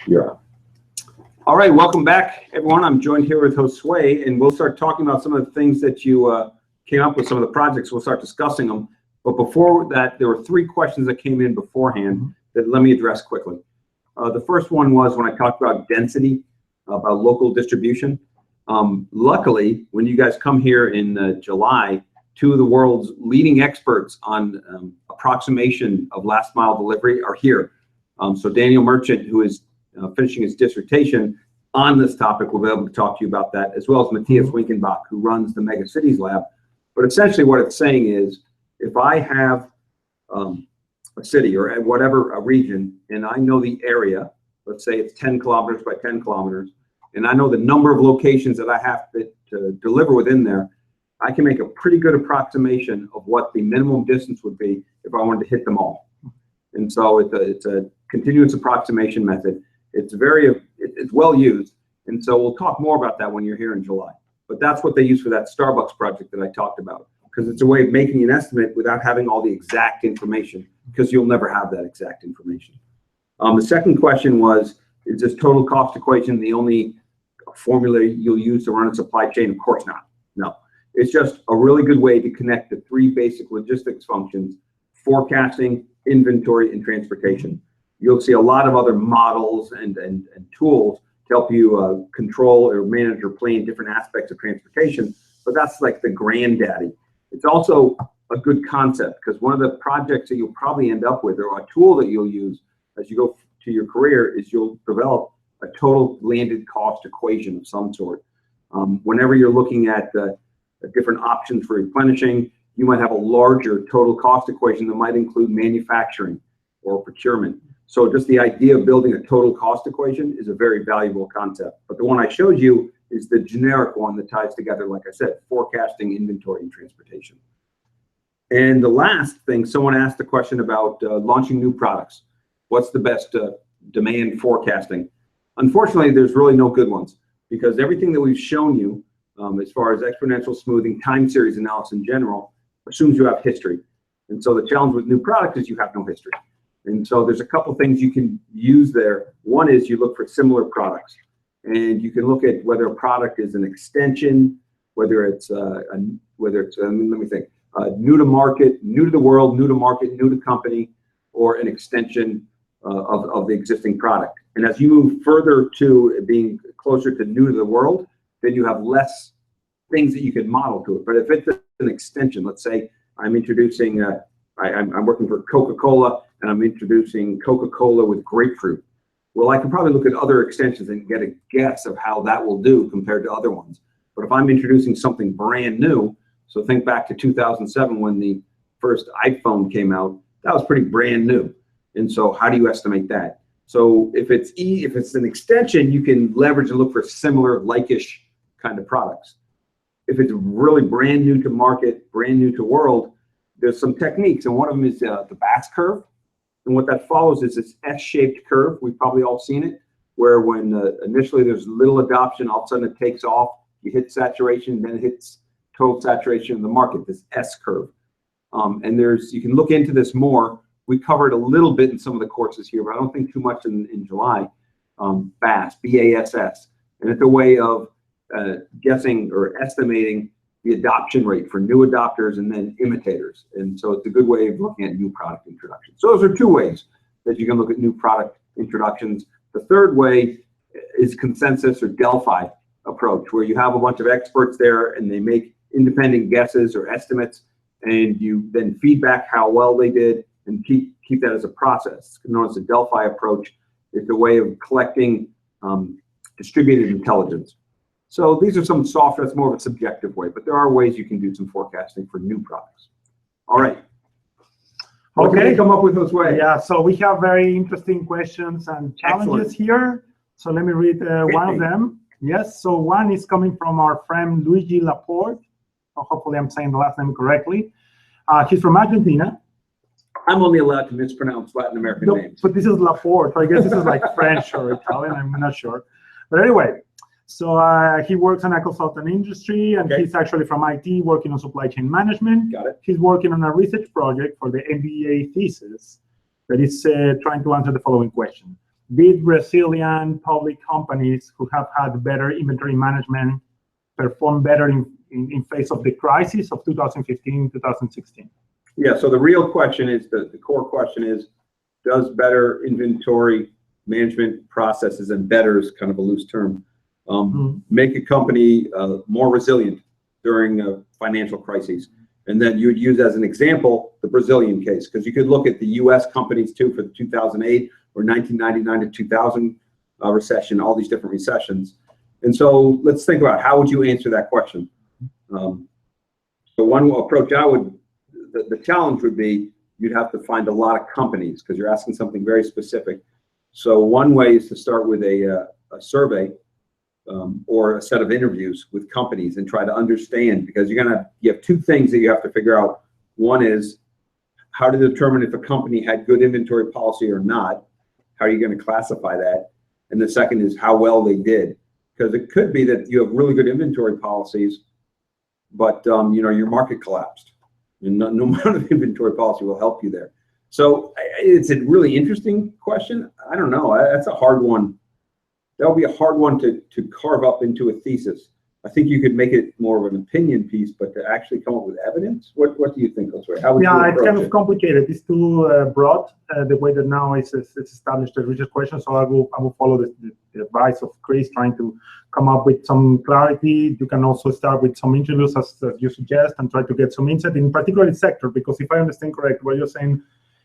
You're up. All right, welcome back, everyone. I'm joined here with Josue, and we'll start talking about some of the things that you came up with, some of the projects. We'll start discussing them. But before that, there were 3 questions that came in beforehand that let me address quickly. The first one was when I talked about density, about local distribution. Luckily, when you guys come here in July, 2 of the world's leading experts on approximation of last mile delivery are here. So Daniel Merchant, who is finishing his dissertation on this topic, will be able to talk to you about that, as well as Matthias Winkenbach, who runs the Mega Cities Lab. But essentially what it's saying is, if I have a city or whatever, a region, and I know the area, let's say it's 10 kilometers by 10 kilometers, and I know the number of locations that I have to deliver within there, I can make a pretty good approximation of what the minimum distance would be if I wanted to hit them all. And so it's a continuous approximation method. It's well used, and so we'll talk more about that when you're here in July. But that's what they use for that Starbucks project that I talked about, because it's a way of making an estimate without having all the exact information, because you'll never have that exact information. The second question was, is this total cost equation the only formula you'll use to run a supply chain? Of course not. No. It's just a really good way to connect the 3 basic logistics functions: forecasting, inventory, and transportation. You'll see a lot of other models and tools to help you control or manage or plan different aspects of transportation, but that's like the granddaddy. It's also a good concept, because one of the projects that you'll probably end up with, or a tool that you'll use as you go to your career, is you'll develop a total landed cost equation of some sort. Whenever you're looking at different options for replenishing, you might have a larger total cost equation that might include manufacturing or procurement. So just the idea of building a total cost equation is a very valuable concept. But the one I showed you is the generic one that ties together, like I said, forecasting, inventory, and transportation. And the last thing, someone asked the question about launching new products. What's the best demand forecasting? Unfortunately, there's really no good ones, because everything that we've shown you, as far as exponential smoothing, time series analysis in general, assumes you have history. And so the challenge with new product is you have no history. And so there's a couple things you can use there. One is you look for similar products, and you can look at whether a product is an extension, whether it's let me think, new to market, new to the world, new to market, new to company, or an extension of the existing product. And as you move further to being closer to new to the world, then you have less things that you can model to it. But if it's an extension, let's say I'm introducing, I'm working for Coca-Cola, and I'm introducing Coca-Cola with grapefruit. Well, I can probably look at other extensions and get a guess of how that will do compared to other ones. But if I'm introducing something brand new, so think back to 2007 when the first iPhone came out, that was pretty brand new. And so how do you estimate that? So if it's an extension, you can leverage and look for similar, like-ish kind of products. If it's really brand new to market, brand new to world, there's some techniques, and one of them is the Bass curve. And what that follows is this S-shaped curve. We've probably all seen it, where when initially there's little adoption, all of a sudden it takes off, you hit saturation, then it hits total saturation in the market, this S curve. And you can look into this more. We covered a little bit in some of the courses here, but I don't think too much in July. BASS, B-A-S-S. And it's a way of guessing or estimating the adoption rate for new adopters and then imitators. And so it's a good way of looking at new product introductions. So those are 2 ways that you can look at new product introductions. The third way is consensus or Delphi approach, where you have a bunch of experts there and they make independent guesses or estimates, and you then feedback how well they did and keep that as a process. It's known as the Delphi approach. It's a way of collecting distributed intelligence. So these are some software, that's more of a subjective way, but there are ways you can do some forecasting for new products. All right. What can we come up with those ways? Yeah, so we have very interesting questions and challenges here. So let me read one of them. Yes, so one is coming from our friend Luigi Laporte. So hopefully I'm saying the last name correctly. He's from Argentina. I'm only allowed to mispronounce Latin American names. But this is Laporte, so I guess this is like French or Italian, I'm not sure. But anyway, so he works in a consultant industry, and he's actually from IT, working on supply chain management. Got it. He's working on a research project for the MBA thesis that is trying to answer the following question. did resilient public companies who have had better inventory management perform better in face of the crisis of 2015, 2016? Yeah, so the real question is, the core question is, does better inventory management processes, and better is kind of a loose term, make a company more resilient during financial crises? And then you would use as an example the Brazilian case, because you could look at the US companies too for the 2008 or 1999 to 2000 recession, all these different recessions. And so let's think about how would you answer that question? So one approach I would, the challenge would be you'd have to find a lot of companies because you're asking something very specific. So one way is to start with a survey or a set of interviews with companies and try to understand, because you have two things that you have to figure out. One is how to determine if a company had good inventory policy or not. How are you going to classify that? And the second is how well they did, because it could be that you have really good inventory policies, but your market collapsed, and no amount of inventory policy will help you there. So it's a really interesting question. I don't know. That's a hard one. That'll be a hard one to carve up into a thesis. I think you could make it more of an opinion piece, but to actually come up with evidence, what do you think, Josue? How would you approach it's kind it? of complicated. It's too broad, the way that now it's established the research question. So I will follow the advice of Chris, trying to come up with some clarity. You can also start with some interviews, as you suggest, and try to get some insight in particular sector, because if I understand correct, what you're saying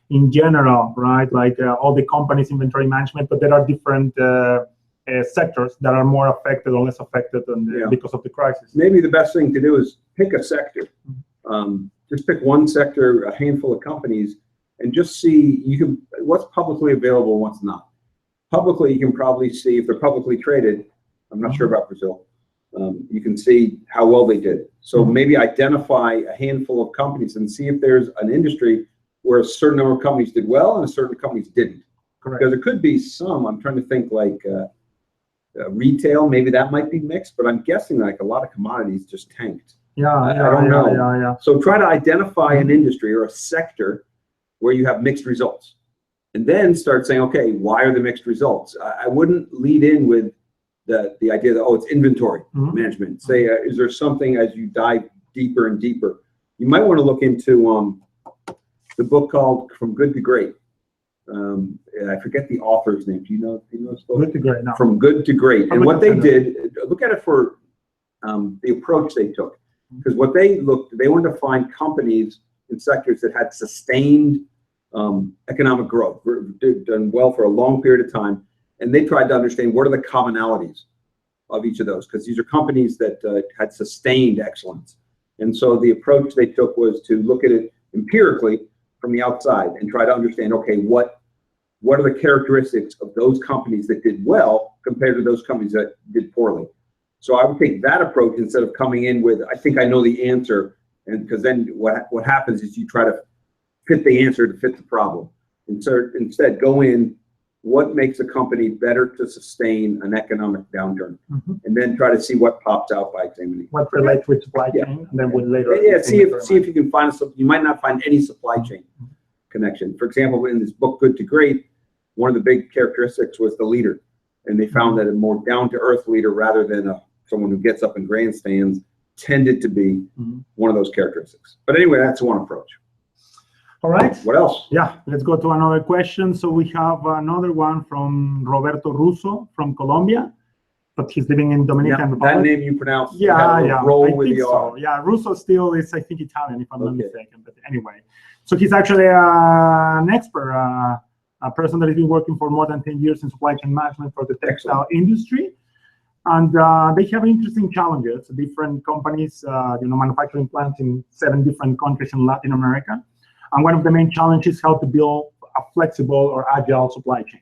in general, right, like all the companies' inventory management, but there are different sectors that are more affected or less affected because of the crisis. Maybe the best thing to do is pick a sector. Just pick one sector, a handful of companies, and just see what's publicly available and what's not. Publicly, you can probably see if they're publicly traded. I'm not sure about Brazil. You can see how well they did. So maybe identify a handful of companies and see if there's an industry where a certain number of companies did well and a certain companies didn't. Correct. Because there could be some, I'm trying to think like retail, maybe that might be mixed, but I'm guessing like a lot of commodities just tanked. I don't know. So try to identify an industry or a sector where you have mixed results, and then start saying, okay, why are the mixed results? I wouldn't lead in with the idea that, oh, it's inventory management. Say, is there something, as you dive deeper and deeper, you might want to look into the book called From Good to Great. I forget the author's name. Do you know this book? Good to Great. No. From Good to Great. And what they did, look at it for the approach they took. Because what they wanted to find companies in sectors that had sustained economic growth, done well for a long period of time. And they tried to understand what are the commonalities of each of those, because these are companies that had sustained excellence. And so the approach they took was to look at it empirically from the outside and try to understand, okay, what are the characteristics of those companies that did well compared to those companies that did poorly? So I would take that approach instead of coming in with, I think I know the answer, and because then what happens is you try to fit the answer to fit the problem. And so instead, go in, what makes a company better to sustain an economic downturn, and then try to see what pops out by examining what relates with supply chain, and then with later. See if you can find you might not find any supply chain connection. For example, in this book, Good to Great, one of the big characteristics was the leader, and they found that a more down-to-earth leader rather than someone who gets up and grandstands tended to be one of those characteristics. But anyway, that's one approach. All right. What else? Yeah, let's go to another question. So we have another one from Roberto Russo from Colombia, but he's living in Dominican Republic. That name you pronounce. Roll with the R. So. Yeah, Russo still is, I think, Italian, if I'm not mistaken. But anyway, so he's actually an expert, a person that has been working for more than 10 years in supply chain management for the textile industry. And they have interesting challenges. Different companies, manufacturing plants in 7 different countries in Latin America. And one of the main challenges is how to build a flexible or agile supply chain.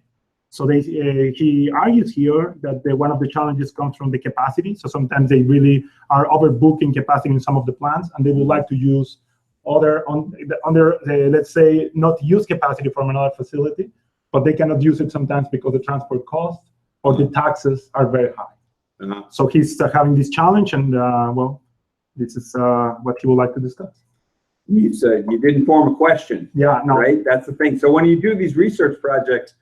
So he argues here that one of the challenges comes from the capacity. So sometimes they really are overbooking capacity in some of the plants, and they would like to use let's say, not use capacity from another facility, but they cannot use it sometimes because the transport costs or the taxes are very high. So he's having this challenge, and this is what he would like to discuss. You said you didn't form a question. Yeah, no. Right? That's the thing. So when you do these research projects,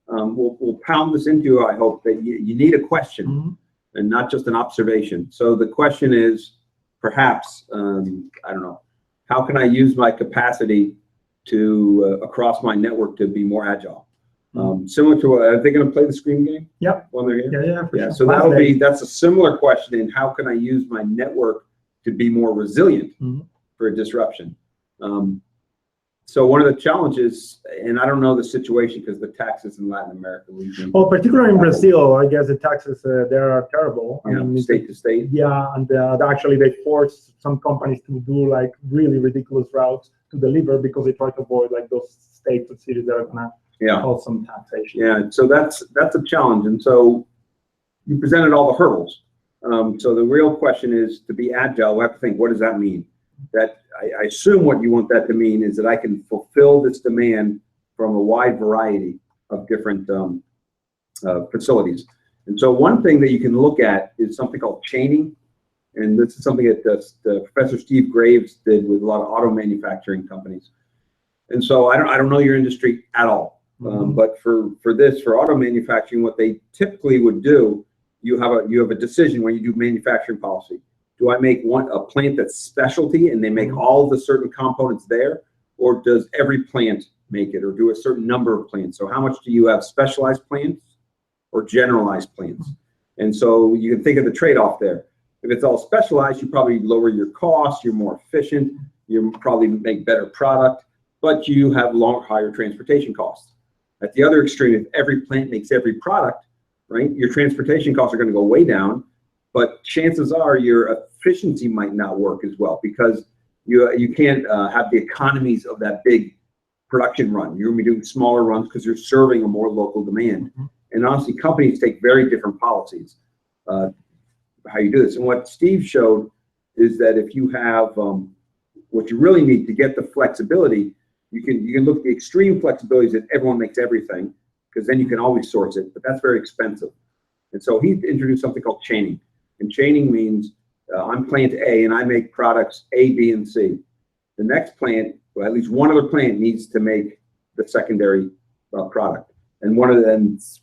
we'll pound this into you, I hope, that you need a question and not just an observation. So the question is, perhaps, I don't know, how can I use my capacity to across my network to be more agile? Similar to, are they going to play the Scream game? Yeah. When they're here? Yeah, for sure. So that's a similar question in how can I use my network to be more resilient for a disruption? So one of the challenges, and I don't know the situation because the taxes in Latin America. Well, particularly in Brazil, I guess the taxes there are terrible. I mean, state to state. Yeah, and actually they force some companies to do like really ridiculous routes to deliver because they try to avoid like those states or cities that are gonna cause some taxation. Yeah, so that's a challenge, and so you presented all the hurdles. So the real question is, to be agile, we have to think, what does that mean? That I assume what you want that to mean is that I can fulfill this demand from a wide variety of different facilities. And so one thing that you can look at is something called chaining. And this is something that Professor Steve Graves did with a lot of auto manufacturing companies. And so I don't know your industry at all. But for auto manufacturing, what they typically would do, you have a decision when you do manufacturing policy. Do I make a plant that's specialty and they make all the certain components there, or does every plant make it, or do a certain number of plants? So how much do you have specialized plants or generalized plants? And so you can think of the trade-off there. If it's all specialized, you probably lower your costs, you're more efficient, you probably make better product, but you have higher transportation costs. At the other extreme, if every plant makes every product, right, your transportation costs are going to go way down, but chances are your efficiency might not work as well because you can't have the economies of that big production run. You're going to be doing smaller runs because you're serving a more local demand. And honestly, companies take very different policies how you do this. And what Steve showed is that if you have what you really need to get the flexibility, you can look at the extreme flexibilities that everyone makes everything, because then you can always source it, but that's very expensive. And so he introduced something called chaining. And chaining means I'm plant A and I make products A, B, and C. The next plant, well, at least one other plant needs to make the secondary product. And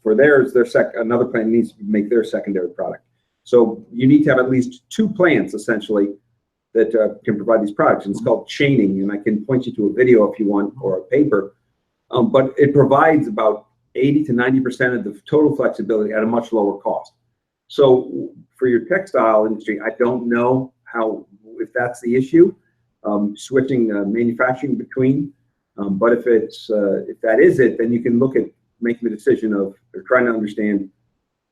for theirs, another plant needs to make their secondary product. So you need to have at least two plants essentially that can provide these products. And it's called chaining. And I can point you to a video if you want, or a paper. But it provides about 80 to 90% of the total flexibility at a much lower cost. So for your textile industry, I don't know if that's the issue, switching manufacturing between. But if that is it, then you can look at making the decision of trying to understand,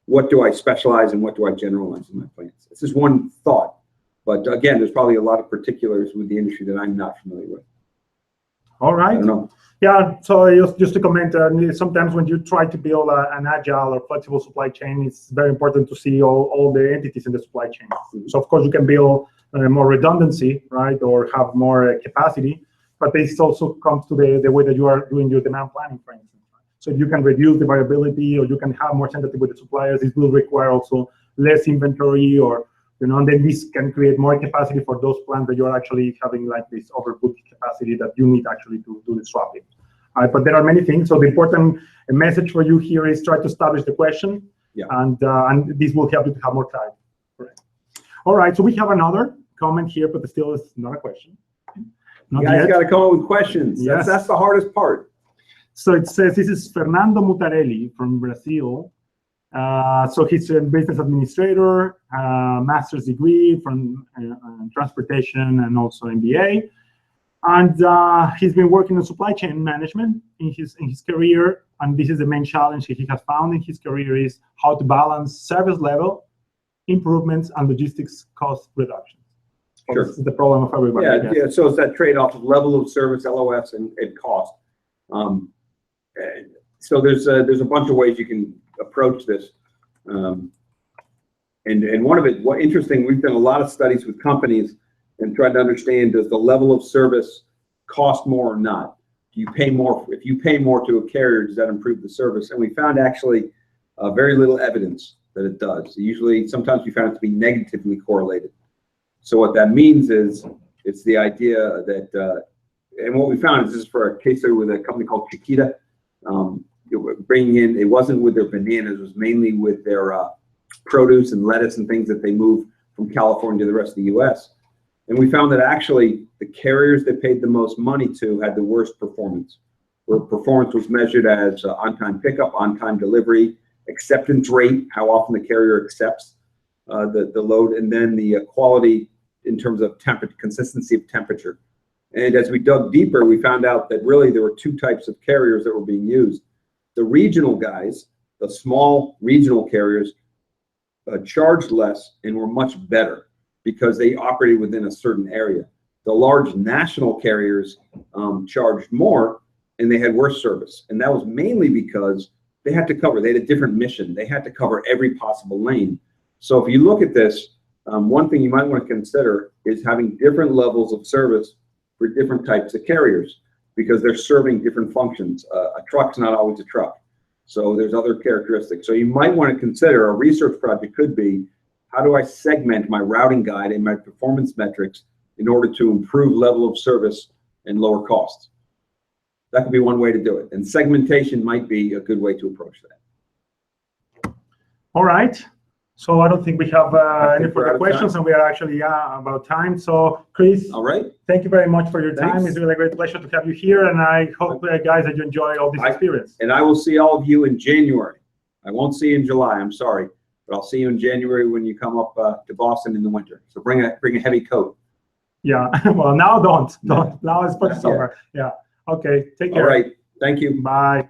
what do I specialize and what do I generalize in my plants? This is one thought, but again, there's probably a lot of particulars with the industry that I'm not familiar with. All right. I don't know. Yeah, so just to comment, sometimes when you try to build an agile or flexible supply chain, it's very important to see all the entities in the supply chain. So of course you can build more redundancy, right, or have more capacity, but this also comes to the way that you are doing your demand planning, for instance. So if you can reduce the variability, or you can have more sensitivity with the suppliers, this will require also less inventory, or and then this can create more capacity for those plants that you're actually having like this overbooked capacity that you need actually to do the swapping. But there are many things. So the important message for you here is try to establish the question, and this will help you to have more clarity. Correct. All right. So we have another comment here, but still is not a question. You guys got to come up with questions. Yes. That's the hardest part. So it says, this is Fernando Mutarelli from Brazil. So he's a business administrator, master's degree from transportation, and also MBA. And he's been working on supply chain management in his career. And this is the main challenge he has found in his career, is how to balance service level improvements and logistics cost reductions. Sure. This is the problem of everybody. Yeah. So it's that trade-off of level of service, LOS, and cost. So there's a bunch of ways you can approach this, and one of it, interesting, we've done a lot of studies with companies and tried to understand, does the level of service cost more or not? Do you pay more? If you pay more to a carrier, does that improve the service? And we found actually very little evidence that it does. Sometimes we found it to be negatively correlated. So what that means is, it's the idea that, and what we found is, this is for a case study with a company called Chiquita. bringing in, it wasn't with their bananas, it was mainly with their produce and lettuce and things that they moved from California to the rest of the US. And we found that actually the carriers that paid the most money to had the worst performance, where performance was measured as on-time pickup, on-time delivery, acceptance rate, how often the carrier accepts the load, and then the quality in terms of temperature, consistency of temperature. And as we dug deeper, we found out that really there were two types of carriers that were being used. The regional guys, the small regional carriers, charged less and were much better because they operated within a certain area. The large national carriers charged more and they had worse service. And that was mainly because they had to cover, they had a different mission. They had to cover every possible lane. So if you look at this, one thing you might want to consider is having different levels of service for different types of carriers because they're serving different functions. A truck's not always a truck. So there's other characteristics. So you might want to consider, a research project could be, how do I segment my routing guide and my performance metrics in order to improve level of service and lower costs? That could be one way to do it. And segmentation might be a good way to approach that. All right. So I don't think we have any further questions, and we are actually about time. So Chris, all right. Thank you very much for your time. Thanks. It's really a great pleasure to have you here, and I hope, guys, that you enjoy all this experience. And I will see all of you in January. I won't see you in July, I'm sorry. But I'll see you in January when you come up to Boston in the winter. So bring a heavy coat. Yeah, well, now don't. Now it's for the summer. Yeah. Okay, take care. All right, thank you. Bye.